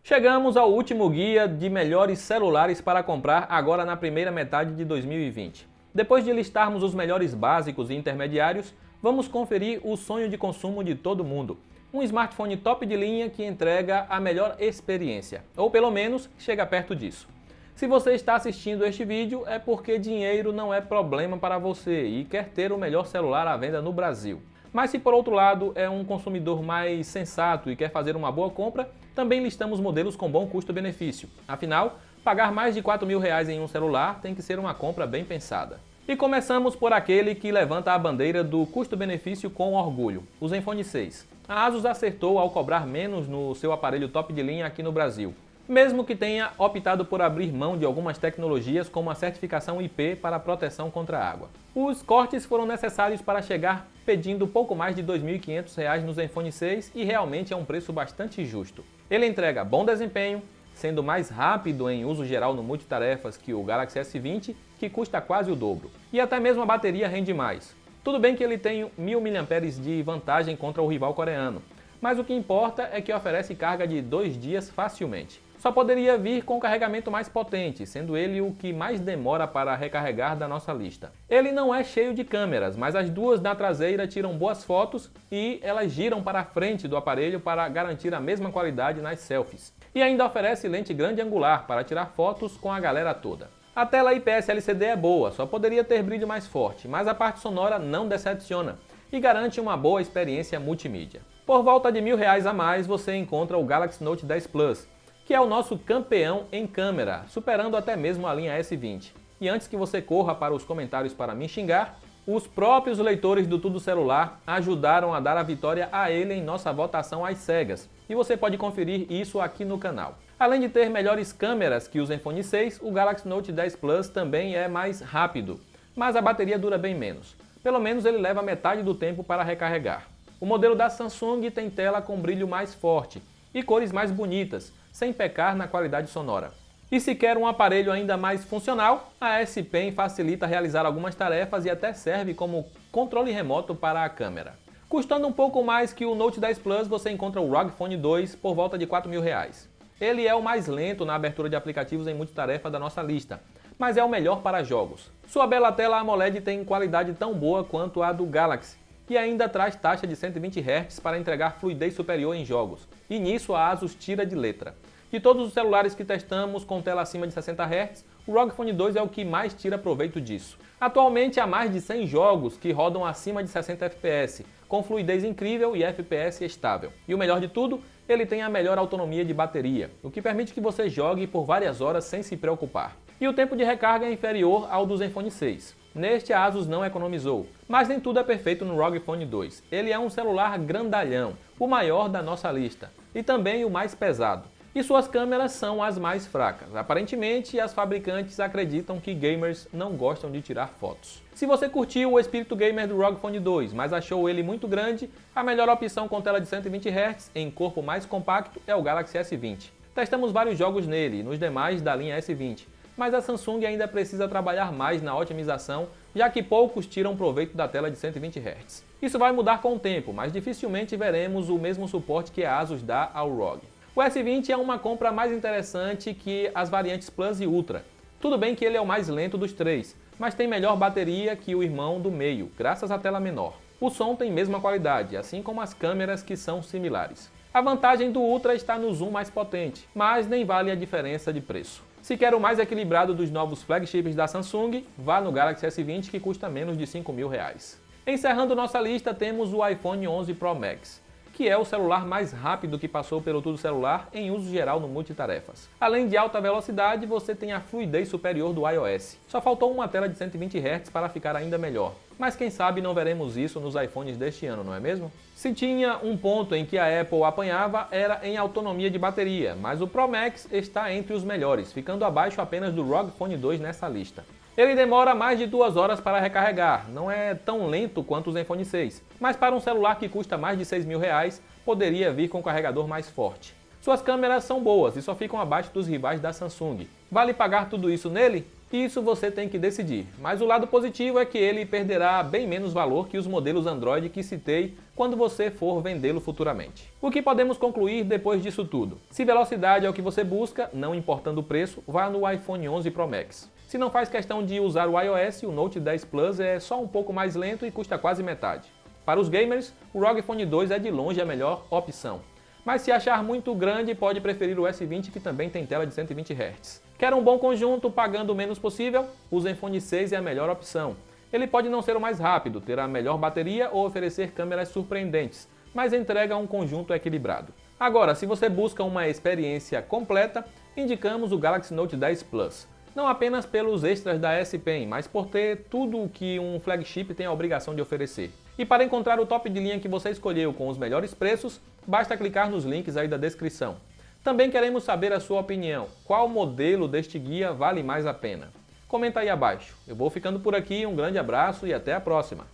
Chegamos ao último guia de melhores celulares para comprar agora na primeira metade de 2020. Depois de listarmos os melhores básicos e intermediários, vamos conferir o sonho de consumo de todo mundo. Um smartphone top de linha que entrega a melhor experiência, ou pelo menos chega perto disso. Se você está assistindo este vídeo é porque dinheiro não é problema para você e quer ter o melhor celular à venda no Brasil. Mas se por outro lado é um consumidor mais sensato e quer fazer uma boa compra, também listamos modelos com bom custo-benefício. Afinal, pagar mais de R$ 4.000 em um celular tem que ser uma compra bem pensada. E começamos por aquele que levanta a bandeira do custo-benefício com orgulho, o Zenfone 6. A ASUS acertou ao cobrar menos no seu aparelho top de linha aqui no Brasil, mesmo que tenha optado por abrir mão de algumas tecnologias como a certificação IP para proteção contra a água. Os cortes foram necessários para chegar pedindo pouco mais de R$ 2.500 no Zenfone 6 e realmente é um preço bastante justo. Ele entrega bom desempenho, sendo mais rápido em uso geral no multitarefas que o Galaxy S20, que custa quase o dobro. E até mesmo a bateria rende mais. Tudo bem que ele tem 1000 mAh de vantagem contra o rival coreano, mas o que importa é que oferece carga de 2 dias facilmente. Só poderia vir com carregamento mais potente, sendo ele o que mais demora para recarregar da nossa lista. Ele não é cheio de câmeras, mas as duas na traseira tiram boas fotos e elas giram para a frente do aparelho para garantir a mesma qualidade nas selfies. E ainda oferece lente grande angular para tirar fotos com a galera toda. A tela IPS LCD é boa, só poderia ter brilho mais forte, mas a parte sonora não decepciona e garante uma boa experiência multimídia. Por volta de R$ 1.000 a mais você encontra o Galaxy Note 10 Plus, que é o nosso campeão em câmera, superando até mesmo a linha S20. E antes que você corra para os comentários para me xingar, os próprios leitores do Tudo Celular ajudaram a dar a vitória a ele em nossa votação às cegas, e você pode conferir isso aqui no canal. Além de ter melhores câmeras que o Zenfone 6, o Galaxy Note 10 Plus também é mais rápido, mas a bateria dura bem menos. Pelo menos ele leva metade do tempo para recarregar. O modelo da Samsung tem tela com brilho mais forte e cores mais bonitas, sem pecar na qualidade sonora. E se quer um aparelho ainda mais funcional, a S Pen facilita realizar algumas tarefas e até serve como controle remoto para a câmera. Custando um pouco mais que o Note 10 Plus, você encontra o ROG Phone 2 por volta de R$ 4.000. Ele é o mais lento na abertura de aplicativos em multitarefa da nossa lista, mas é o melhor para jogos. Sua bela tela AMOLED tem qualidade tão boa quanto a do Galaxy, e ainda traz taxa de 120 Hz para entregar fluidez superior em jogos. E nisso a ASUS tira de letra. De todos os celulares que testamos com tela acima de 60 Hz, o ROG Phone 2 é o que mais tira proveito disso. Atualmente há mais de 100 jogos que rodam acima de 60 FPS, com fluidez incrível e FPS estável. E o melhor de tudo, ele tem a melhor autonomia de bateria, o que permite que você jogue por várias horas sem se preocupar. E o tempo de recarga é inferior ao do Zenfone 6. Neste a ASUS não economizou, mas nem tudo é perfeito no ROG Phone 2. Ele é um celular grandalhão, o maior da nossa lista, e também o mais pesado. E suas câmeras são as mais fracas. Aparentemente, as fabricantes acreditam que gamers não gostam de tirar fotos. Se você curtiu o espírito gamer do ROG Phone 2, mas achou ele muito grande, a melhor opção com tela de 120 Hz em corpo mais compacto é o Galaxy S20. Testamos vários jogos nele e nos demais da linha S20, mas a Samsung ainda precisa trabalhar mais na otimização, já que poucos tiram proveito da tela de 120 Hz. Isso vai mudar com o tempo, mas dificilmente veremos o mesmo suporte que a ASUS dá ao ROG. O S20 é uma compra mais interessante que as variantes Plus e Ultra. Tudo bem que ele é o mais lento dos três, mas tem melhor bateria que o irmão do meio, graças à tela menor. O som tem mesma qualidade, assim como as câmeras que são similares. A vantagem do Ultra está no zoom mais potente, mas nem vale a diferença de preço. Se quer o mais equilibrado dos novos flagships da Samsung, vá no Galaxy S20 que custa menos de R$ 5.000. Encerrando nossa lista, temos o iPhone 11 Pro Max, que é o celular mais rápido que passou pelo Tudo Celular em uso geral no multitarefas. Além de alta velocidade, você tem a fluidez superior do iOS. Só faltou uma tela de 120 Hz para ficar ainda melhor. Mas quem sabe não veremos isso nos iPhones deste ano, não é mesmo? Se tinha um ponto em que a Apple apanhava, era em autonomia de bateria, mas o Pro Max está entre os melhores, ficando abaixo apenas do ROG Phone 2 nessa lista. Ele demora mais de 2 horas para recarregar, não é tão lento quanto o Zenfone 6, mas para um celular que custa mais de R$ 6.000, poderia vir com um carregador mais forte. Suas câmeras são boas e só ficam abaixo dos rivais da Samsung. Vale pagar tudo isso nele? Isso você tem que decidir, mas o lado positivo é que ele perderá bem menos valor que os modelos Android que citei quando você for vendê-lo futuramente. O que podemos concluir depois disso tudo? Se velocidade é o que você busca, não importando o preço, vá no iPhone 11 Pro Max. Se não faz questão de usar o iOS, o Note 10 Plus é só um pouco mais lento e custa quase metade. Para os gamers, o ROG Phone 2 é de longe a melhor opção. Mas se achar muito grande, pode preferir o S20 que também tem tela de 120 Hz. Quer um bom conjunto pagando o menos possível? O Zenfone 6 é a melhor opção. Ele pode não ser o mais rápido, ter a melhor bateria ou oferecer câmeras surpreendentes, mas entrega um conjunto equilibrado. Agora, se você busca uma experiência completa, indicamos o Galaxy Note 10 Plus. Não apenas pelos extras da S Pen, mas por ter tudo o que um flagship tem a obrigação de oferecer. E para encontrar o top de linha que você escolheu com os melhores preços, basta clicar nos links aí da descrição. Também queremos saber a sua opinião. Qual modelo deste guia vale mais a pena? Comenta aí abaixo. Eu vou ficando por aqui, um grande abraço e até a próxima!